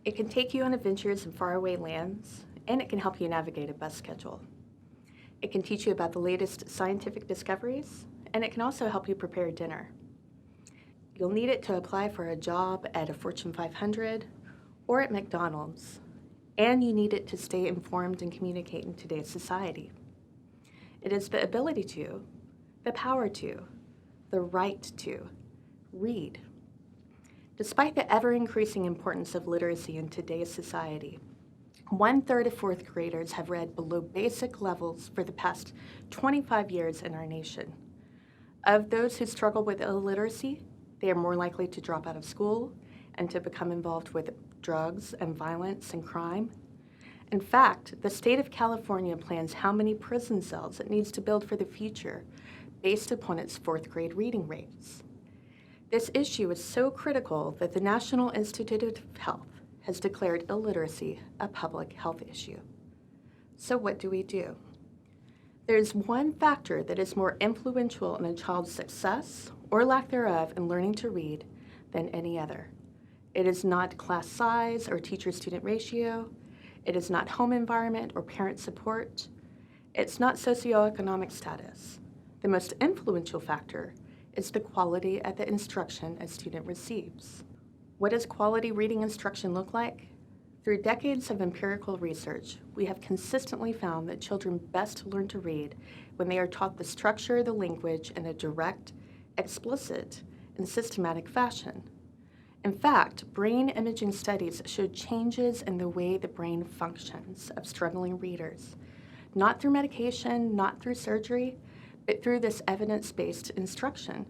It can take you on adventures in faraway lands, and it can help you navigate a bus schedule. It can teach you about the latest scientific discoveries, and it can also help you prepare dinner. You'll need it to apply for a job at a Fortune 500 or at McDonald's, and you need it to stay informed and communicate in today's society. It is the ability to, the power to, the right to read. Despite the ever-increasing importance of literacy in today's society, 1/3 of fourth graders have read below basic levels for the past 25 years in our nation. Of those who struggle with illiteracy, they are more likely to drop out of school and to become involved with drugs and violence and crime. In fact, the state of California plans how many prison cells it needs to build for the future based upon its fourth grade reading rates. This issue is so critical that the National Institute of Health has declared illiteracy a public health issue. So what do we do? There's one factor that is more influential in a child's success or lack thereof in learning to read than any other. It is not class size or teacher-student ratio. It is not home environment or parent support. It's not socioeconomic status. The most influential factor is the quality of the instruction a student receives. What does quality reading instruction look like? Through decades of empirical research, we have consistently found that children best learn to read when they are taught the structure of the language in a direct, explicit, and systematic fashion. In fact, brain imaging studies showed changes in the way the brain functions of struggling readers, not through medication, not through surgery, but through this evidence-based instruction.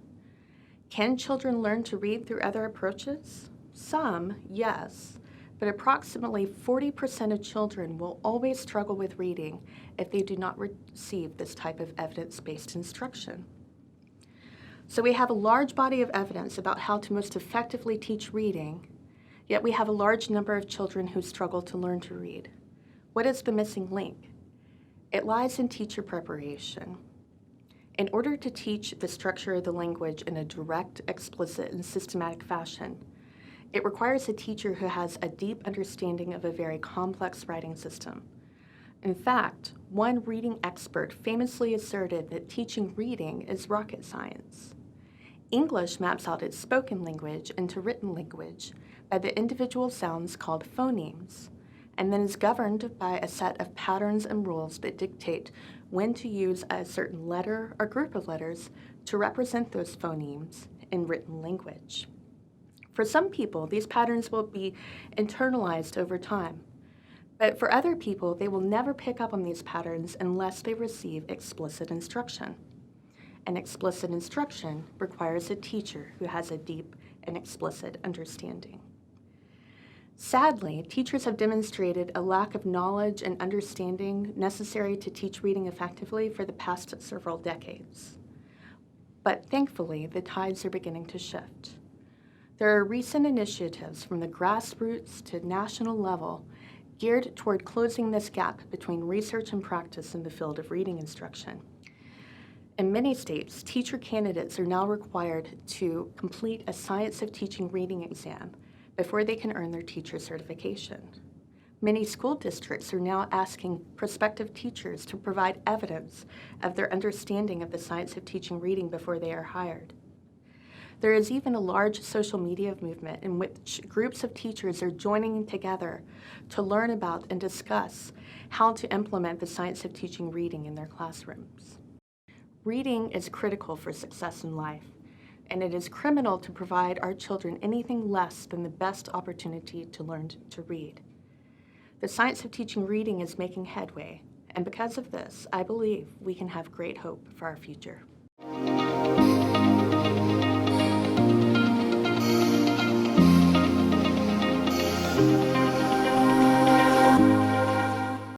Can children learn to read through other approaches? Some, yes, but approximately 40% of children will always struggle with reading if they do not receive this type of evidence-based instruction. So we have a large body of evidence about how to most effectively teach reading, yet we have a large number of children who struggle to learn to read. What is the missing link? It lies in teacher preparation. In order to teach the structure of the language in a direct, explicit, and systematic fashion, it requires a teacher who has a deep understanding of a very complex writing system. In fact, one reading expert famously asserted that teaching reading is rocket science. English maps out its spoken language into written language by the individual sounds called phonemes, and then is governed by a set of patterns and rules that dictate when to use a certain letter or group of letters to represent those phonemes in written language. For some people, these patterns will be internalized over time, but for other people, they will never pick up on these patterns unless they receive explicit instruction. And explicit instruction requires a teacher who has a deep and explicit understanding. Sadly, teachers have demonstrated a lack of knowledge and understanding necessary to teach reading effectively for the past several decades. But thankfully, the tides are beginning to shift. There are recent initiatives from the grassroots to national level geared toward closing this gap between research and practice in the field of reading instruction. In many states, teacher candidates are now required to complete a Science of Teaching reading exam before they can earn their teacher certification. Many school districts are now asking prospective teachers to provide evidence of their understanding of the Science of Teaching reading before they are hired. There is even a large social media movement in which groups of teachers are joining together to learn about and discuss how to implement the Science of Teaching reading in their classrooms. Reading is critical for success in life, and it is criminal to provide our children anything less than the best opportunity to learn to read. The Science of Teaching reading is making headway, and because of this, I believe we can have great hope for our future.